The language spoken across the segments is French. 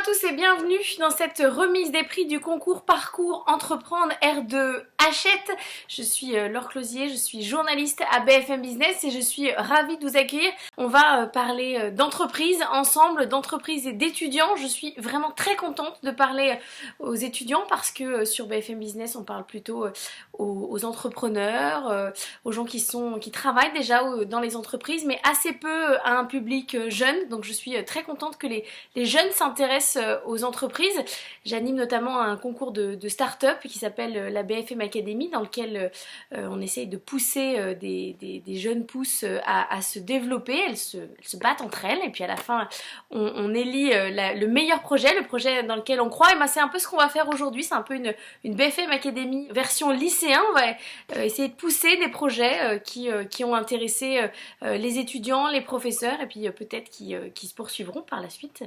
tous et bienvenue dans cette remise des prix du concours Parcours Entreprendre R2 Hachette. Je suis Laure Closier, je suis journaliste à BFM Business et je suis ravie de vous accueillir. On va parler d'entreprise ensemble, d'entreprise et d'étudiants. Je suis vraiment très contente de parler aux étudiants parce que sur BFM Business on parle plutôt aux entrepreneurs, aux gens qui travaillent déjà dans les entreprises, mais assez peu à un public jeune. Donc je suis très contente que les jeunes s'intéressent aux entreprises. J'anime notamment un concours de start-up qui s'appelle la BFM Academy, dans lequel on essaye de pousser des jeunes pousses à se développer. Elles se battent entre elles et puis à la fin on élit le meilleur projet, le projet dans lequel on croit. Et ben, c'est un peu ce qu'on va faire aujourd'hui. C'est un peu une BFM Academy version lycéen. On va essayer de pousser des projets qui ont intéressé les étudiants, les professeurs et puis peut-être qui se poursuivront par la suite.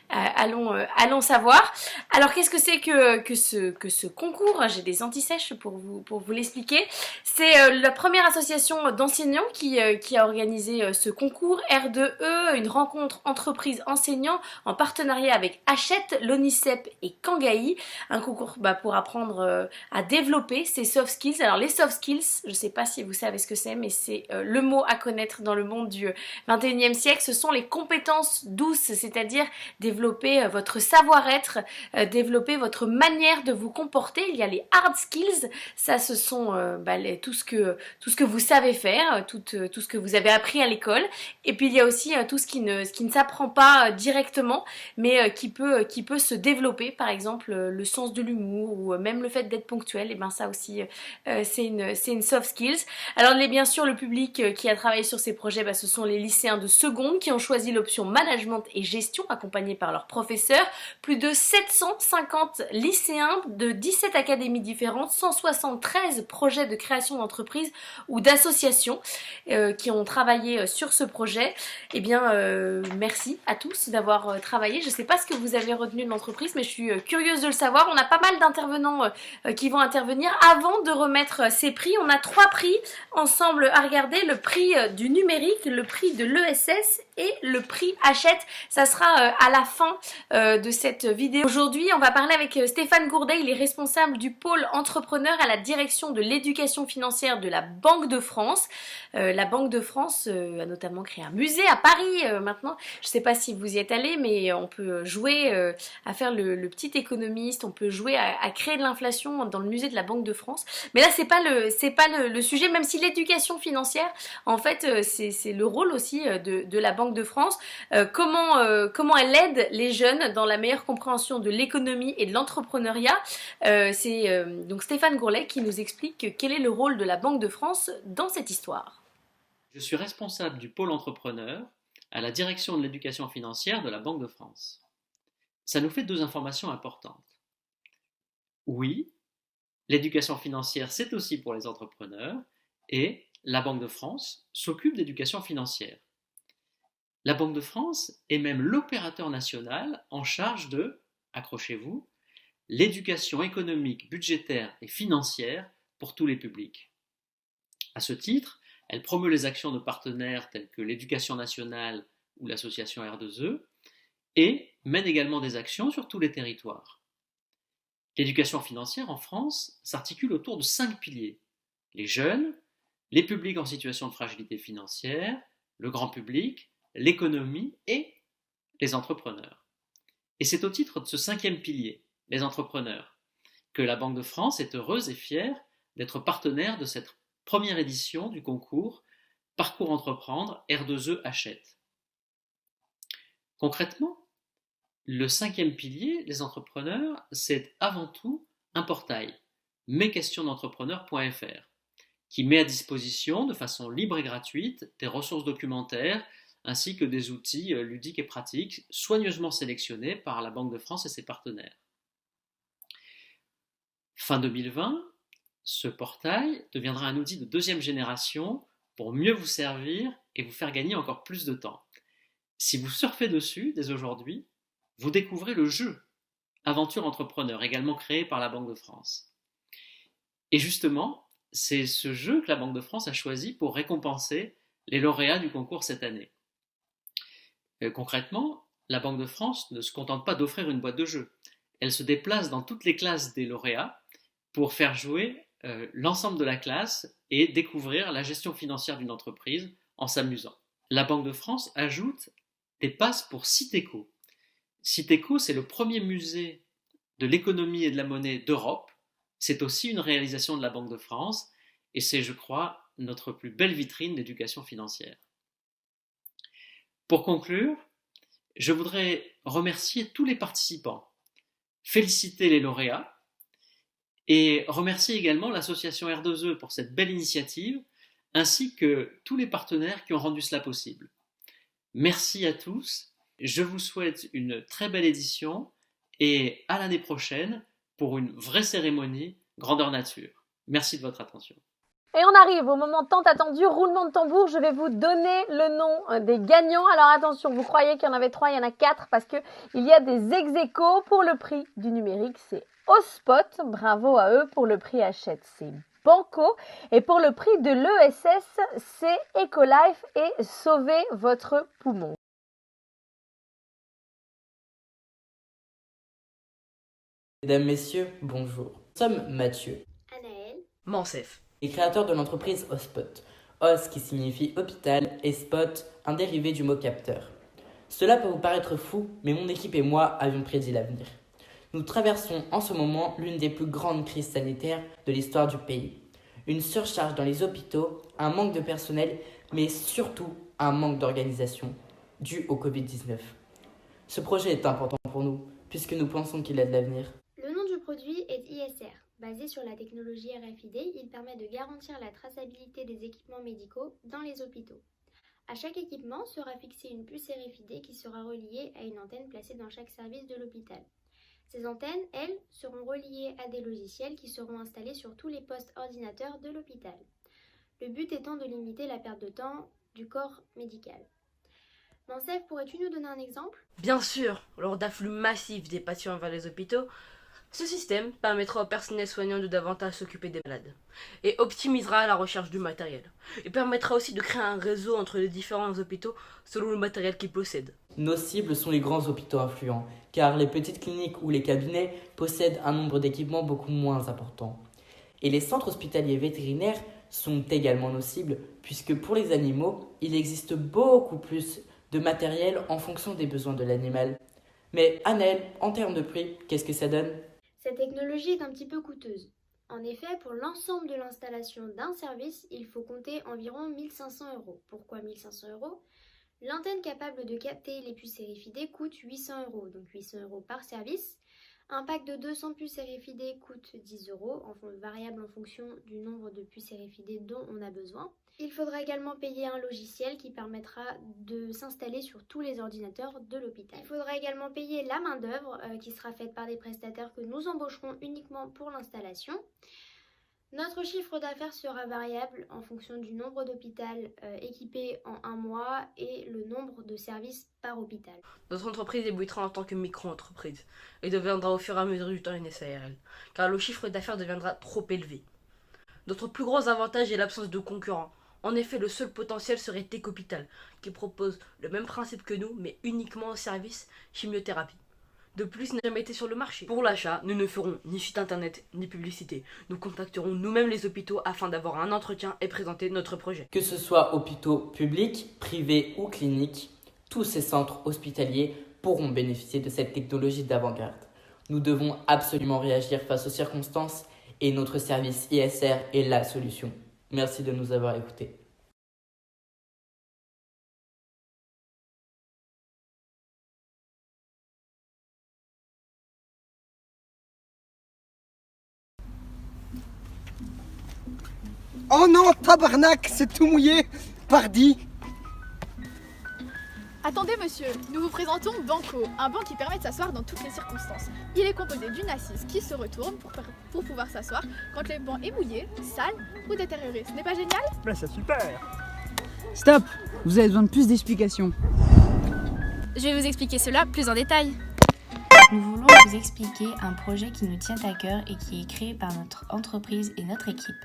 Allons savoir. Alors qu'est-ce que c'est que ce concours? J'ai des antisèches pour vous l'expliquer. C'est la première association d'enseignants qui a organisé ce concours R2E, une rencontre entreprise enseignants en partenariat avec Hachette, l'ONICEP et Kangaï. Un concours pour apprendre à développer ses soft skills. Alors les soft skills, je ne sais pas si vous savez ce que c'est, mais c'est le mot à connaître dans le monde du 21e siècle. Ce sont les compétences douces, c'est-à-dire développer votre savoir-être, développer votre manière de vous comporter. Il y a les hard skills, ça ce sont tout ce que vous savez faire, tout ce que vous avez appris à l'école. Et puis il y a aussi tout ce qui ne s'apprend pas directement, mais qui peut se développer, par exemple le sens de l'humour ou même le fait d'être ponctuel. Et ben ça aussi c'est une soft skills. Alors bien sûr le public qui a travaillé sur ces projets, ce sont les lycéens de seconde qui ont choisi l'option management et gestion accompagnés par leurs professeurs. Plus de 750 lycéens de 17 académies différentes, 173 projets de création d'entreprise ou d'associations qui ont travaillé sur ce projet. Eh bien, merci à tous d'avoir travaillé. Je ne sais pas ce que vous avez retenu de l'entreprise, mais je suis curieuse de le savoir. On a pas mal d'intervenants qui vont intervenir. Avant de remettre ces prix, on a 3 prix ensemble à regarder. Le prix du numérique, le prix de l'ESS et le prix Hachette. Ça sera à la fin de cette vidéo. Aujourd'hui, on va parler avec Stéphane Gourdet. Il est responsable du pôle entrepreneur à la direction de l'éducation financière de la Banque de France. La Banque de France a notamment créé un musée à Paris maintenant. Je ne sais pas si vous y êtes allé, mais on peut jouer à faire le petit économiste. On peut jouer à créer de l'inflation dans le musée de la Banque de France. Mais là, c'est pas le sujet, même si l'éducation financière, en fait, c'est le rôle aussi de la Banque de France. Comment elle aide les jeunes dans la meilleure compréhension de l'économie et de l'entrepreneuriat. C'est donc Stéphane Gourdet qui nous explique quel est le rôle de la Banque de France dans cette histoire. Je suis responsable du pôle entrepreneur à la direction de l'éducation financière de la Banque de France. Ça nous fait 2 informations importantes. Oui, l'éducation financière, c'est aussi pour les entrepreneurs et la Banque de France s'occupe d'éducation financière. La Banque de France est même l'opérateur national en charge de, accrochez-vous, l'éducation économique, budgétaire et financière pour tous les publics. À ce titre, elle promeut les actions de partenaires tels que l'éducation nationale ou l'association R2E et mène également des actions sur tous les territoires. L'éducation financière en France s'articule autour de 5 piliers. Les jeunes, les publics en situation de fragilité financière, le grand public, l'économie et les entrepreneurs. Et c'est au titre de ce 5e pilier, les entrepreneurs, que la Banque de France est heureuse et fière d'être partenaire de cette première édition du concours Parcours Entreprendre R2E Hachette. Concrètement, le 5e pilier, les entrepreneurs, c'est avant tout un portail, mesquestionsdentrepreneurs.fr, qui met à disposition de façon libre et gratuite des ressources documentaires ainsi que des outils ludiques et pratiques soigneusement sélectionnés par la Banque de France et ses partenaires. Fin 2020, ce portail deviendra un outil de 2e génération pour mieux vous servir et vous faire gagner encore plus de temps. Si vous surfez dessus dès aujourd'hui, vous découvrez le jeu Aventure Entrepreneur, également créé par la Banque de France. Et justement, c'est ce jeu que la Banque de France a choisi pour récompenser les lauréats du concours cette année. Concrètement, la Banque de France ne se contente pas d'offrir une boîte de jeux. Elle se déplace dans toutes les classes des lauréats pour faire jouer l'ensemble de la classe et découvrir la gestion financière d'une entreprise en s'amusant. La Banque de France ajoute des passes pour Citeco. Citeco, c'est le premier musée de l'économie et de la monnaie d'Europe. C'est aussi une réalisation de la Banque de France et c'est, je crois, notre plus belle vitrine d'éducation financière. Pour conclure, je voudrais remercier tous les participants, féliciter les lauréats et remercier également l'association R2E pour cette belle initiative, ainsi que tous les partenaires qui ont rendu cela possible. Merci à tous, je vous souhaite une très belle édition et à l'année prochaine pour une vraie cérémonie grandeur nature. Merci de votre attention. Et on arrive au moment tant attendu, roulement de tambour, je vais vous donner le nom des gagnants. Alors attention, vous croyez qu'il y en avait 3, il y en a 4 parce qu'il y a des ex-aequo. Pour le prix du numérique, c'est Ospot, bravo à eux. Pour le prix Hachette, c'est Banco. Et pour le prix de l'ESS, c'est Ecolife et Sauvez votre poumon. Mesdames, Messieurs, bonjour. Nous sommes Mathieu, Anaël, Mansef, les créateurs de l'entreprise Ospot. Os qui signifie hôpital et spot, un dérivé du mot capteur. Cela peut vous paraître fou, mais mon équipe et moi avions prédit l'avenir. Nous traversons en ce moment l'une des plus grandes crises sanitaires de l'histoire du pays. Une surcharge dans les hôpitaux, un manque de personnel, mais surtout un manque d'organisation, dû au Covid-19. Ce projet est important pour nous, puisque nous pensons qu'il a de l'avenir. le nom du produit est ISR. Basé sur la technologie RFID, il permet de garantir la traçabilité des équipements médicaux dans les hôpitaux. À chaque équipement sera fixée une puce RFID qui sera reliée à une antenne placée dans chaque service de l'hôpital. Ces antennes, elles, seront reliées à des logiciels qui seront installés sur tous les postes ordinateurs de l'hôpital. Le but étant de limiter la perte de temps du corps médical. Mansef, pourrais-tu nous donner un exemple ? Bien sûr, lors d'afflux massifs des patients vers les hôpitaux, ce système permettra au personnel soignant de davantage s'occuper des malades et optimisera la recherche du matériel. Il permettra aussi de créer un réseau entre les différents hôpitaux selon le matériel qu'ils possèdent. Nos cibles sont les grands hôpitaux influents, car les petites cliniques ou les cabinets possèdent un nombre d'équipements beaucoup moins important. Et les centres hospitaliers vétérinaires sont également nos cibles, puisque pour les animaux, il existe beaucoup plus de matériel en fonction des besoins de l'animal. Mais Anaël, en termes de prix, qu'est-ce que ça donne ? Cette technologie est un petit peu coûteuse. En effet, pour l'ensemble de l'installation d'un service, il faut compter environ 1 500 €. Pourquoi 1 500 €? L'antenne capable de capter les puces RFID coûte 800 €, donc 800 € par service. Un pack de 200 puces RFID coûte 10 €, variable en fonction du nombre de puces RFID dont on a besoin. Il faudra également payer un logiciel qui permettra de s'installer sur tous les ordinateurs de l'hôpital. Il faudra également payer la main-d'œuvre qui sera faite par des prestataires que nous embaucherons uniquement pour l'installation. Notre chiffre d'affaires sera variable en fonction du nombre d'hôpitaux équipés en un mois et le nombre de services par hôpital. Notre entreprise débutera en tant que micro-entreprise et deviendra au fur et à mesure du temps une SARL, car le chiffre d'affaires deviendra trop élevé. Notre plus gros avantage est l'absence de concurrents. En effet, le seul potentiel serait Tech-Hôpital, qui propose le même principe que nous, mais uniquement au service chimiothérapie. De plus, n'a jamais été sur le marché. Pour l'achat, nous ne ferons ni site internet, ni publicité. Nous contacterons nous-mêmes les hôpitaux afin d'avoir un entretien et présenter notre projet. Que ce soit hôpitaux publics, privés ou cliniques, tous ces centres hospitaliers pourront bénéficier de cette technologie d'avant-garde. Nous devons absolument réagir face aux circonstances et notre service ISR est la solution. Merci de nous avoir écoutés. Oh non, tabarnak, c'est tout mouillé. Pardi. Attendez monsieur, nous vous présentons Banco, un banc qui permet de s'asseoir dans toutes les circonstances. Il est composé d'une assise qui se retourne pour pouvoir s'asseoir quand le banc est mouillé, sale ou détérioré. Ce n'est pas génial ? Ben c'est super. Stop! Vous avez besoin de plus d'explications. Je vais vous expliquer cela plus en détail. Nous voulons vous expliquer un projet qui nous tient à cœur et qui est créé par notre entreprise et notre équipe.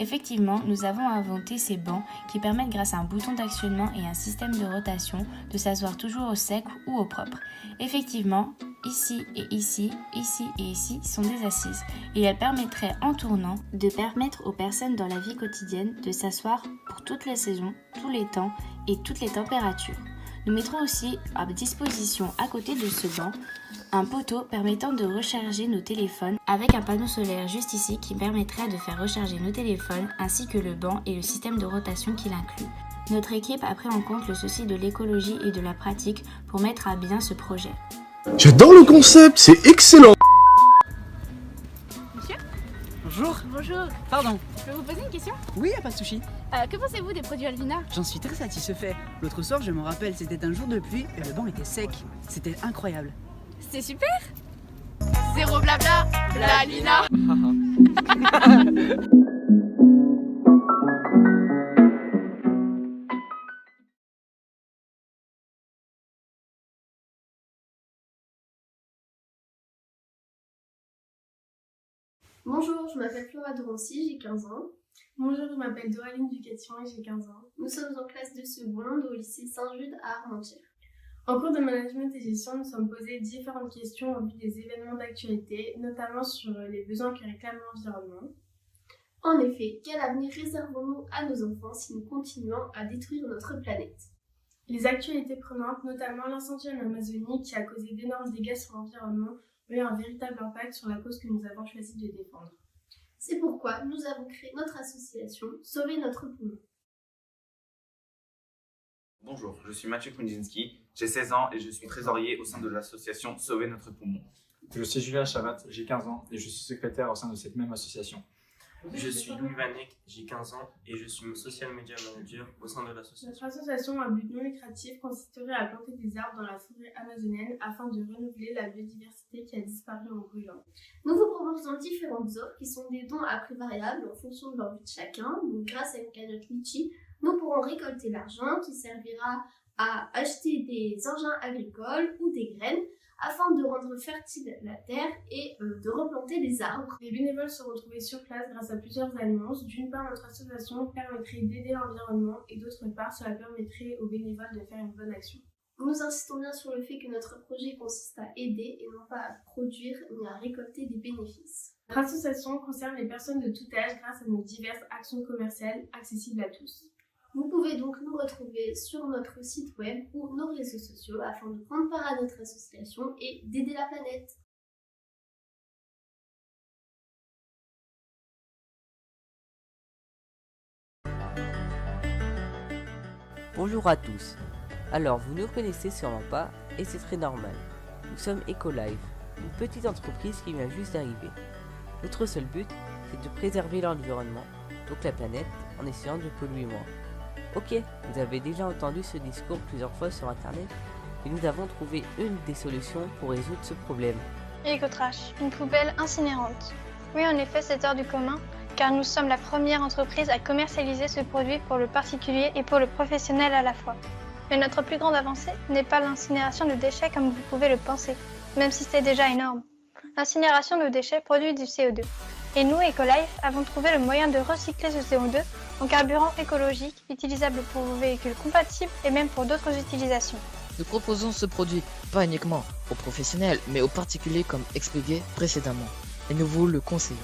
Effectivement, nous avons inventé ces bancs qui permettent grâce à un bouton d'actionnement et un système de rotation de s'asseoir toujours au sec ou au propre. Effectivement, ici et ici, ici et ici sont des assises et elles permettraient en tournant de permettre aux personnes dans la vie quotidienne de s'asseoir pour toutes les saisons, tous les temps et toutes les températures. Nous mettrons aussi à disposition à côté de ce banc un poteau permettant de recharger nos téléphones avec un panneau solaire juste ici qui permettrait de faire recharger nos téléphones ainsi que le banc et le système de rotation qu'il inclut. Notre équipe a pris en compte le souci de l'écologie et de la pratique pour mettre à bien ce projet. J'adore le concept, c'est excellent. Monsieur? Bonjour. Bonjour. Pardon. Je peux vous poser une question? Oui, y a pas de souci. Que pensez-vous des produits Alvina? J'en suis très satisfait. L'autre soir, je me rappelle, c'était un jour de pluie et le banc était sec. C'était incroyable. C'est super. Zéro blabla, la Lina. Bonjour, je m'appelle Flora Dorancy, j'ai 15 ans. Bonjour, je m'appelle Doraline Ducation et j'ai 15 ans. Nous sommes en classe de seconde au lycée Saint-Jude à Armentières. En cours de management et gestion, nous sommes posés différentes questions au vu des événements d'actualité, notamment sur les besoins que réclame l'environnement. En effet, quel avenir réservons-nous à nos enfants si nous continuons à détruire notre planète? Les actualités prenantes, notamment l'incendie en Amazonie qui a causé d'énormes dégâts sur l'environnement, ont eu un véritable impact sur la cause que nous avons choisi de défendre. C'est pourquoi nous avons créé notre association Sauver notre poumon. Bonjour, je suis Mathieu Kundzinski, j'ai 16 ans et je suis trésorier au sein de l'association Sauver notre poumon. Je suis Julien Chavat, j'ai 15 ans et je suis secrétaire au sein de cette même association. Je suis Louis Vanek, j'ai 15 ans et je suis social media manager au sein de l'association. Notre association à but non lucratif consisterait à planter des arbres dans la forêt amazonienne afin de renouveler la biodiversité qui a disparu en brûlant. Nous vous proposons différentes offres qui sont des dons à prix variable en fonction de l'envie de chacun. Donc grâce à une cagnotte Litchi, nous pourrons récolter l'argent qui servira à acheter des engins agricoles ou des graines afin de rendre fertile la terre et de replanter des arbres. Les bénévoles seront trouvés sur place grâce à plusieurs annonces. D'une part, notre association permettrait d'aider l'environnement et d'autre part, cela permettrait aux bénévoles de faire une bonne action. Nous insistons bien sur le fait que notre projet consiste à aider et non pas à produire ni à récolter des bénéfices. Notre association concerne les personnes de tout âge grâce à nos diverses actions commerciales accessibles à tous. Vous pouvez donc nous retrouver sur notre site web ou nos réseaux sociaux afin de prendre part à notre association et d'aider la planète. Bonjour à tous. Alors, vous ne nous reconnaissez sûrement pas et c'est très normal. Nous sommes Ecolive, une petite entreprise qui vient juste d'arriver. Notre seul but, c'est de préserver l'environnement, donc la planète, en essayant de polluer moins. Ok, vous avez déjà entendu ce discours plusieurs fois sur internet et nous avons trouvé une des solutions pour résoudre ce problème. Ecotrash, une poubelle incinérante. Oui, en effet, c'est hors du commun, car nous sommes la première entreprise à commercialiser ce produit pour le particulier et pour le professionnel à la fois. Mais notre plus grande avancée n'est pas l'incinération de déchets comme vous pouvez le penser, même si c'est déjà énorme. L'incinération de déchets produit du CO2. Et nous, Ecolife, avons trouvé le moyen de recycler ce CO2 en carburant écologique, utilisable pour vos véhicules compatibles et même pour d'autres utilisations. Nous proposons ce produit pas uniquement aux professionnels, mais aux particuliers comme expliqué précédemment. Et nous vous le conseillons.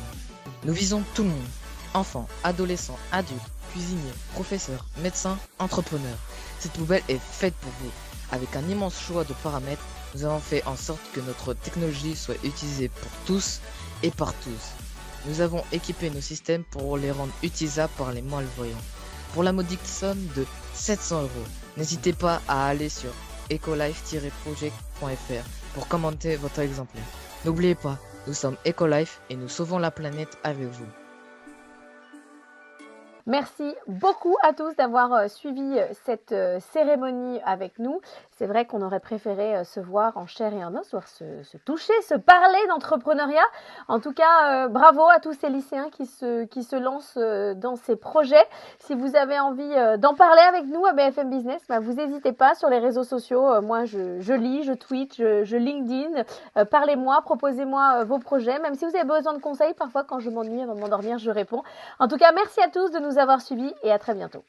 Nous visons tout le monde, enfants, adolescents, adultes, cuisiniers, professeurs, médecins, entrepreneurs. Cette poubelle est faite pour vous. Avec un immense choix de paramètres, nous avons fait en sorte que notre technologie soit utilisée pour tous et par tous. Nous avons équipé nos systèmes pour les rendre utilisables par les malvoyants. Pour la modique somme de 700 €, n'hésitez pas à aller sur ecolife-project.fr pour commenter votre exemplaire. N'oubliez pas, nous sommes Ecolife et nous sauvons la planète avec vous. Merci beaucoup à tous d'avoir suivi cette cérémonie avec nous. C'est vrai qu'on aurait préféré se voir en chair et en os, voir se toucher, se parler d'entrepreneuriat. En tout cas, bravo à tous ces lycéens qui se lancent dans ces projets. Si vous avez envie d'en parler avec nous à BFM Business, vous n'hésitez pas sur les réseaux sociaux. Moi, je lis, je tweet, je LinkedIn. Parlez-moi, proposez-moi vos projets. Même si vous avez besoin de conseils, parfois quand je m'ennuie avant de m'endormir, je réponds. En tout cas, merci à tous de nous avoir suivis et à très bientôt.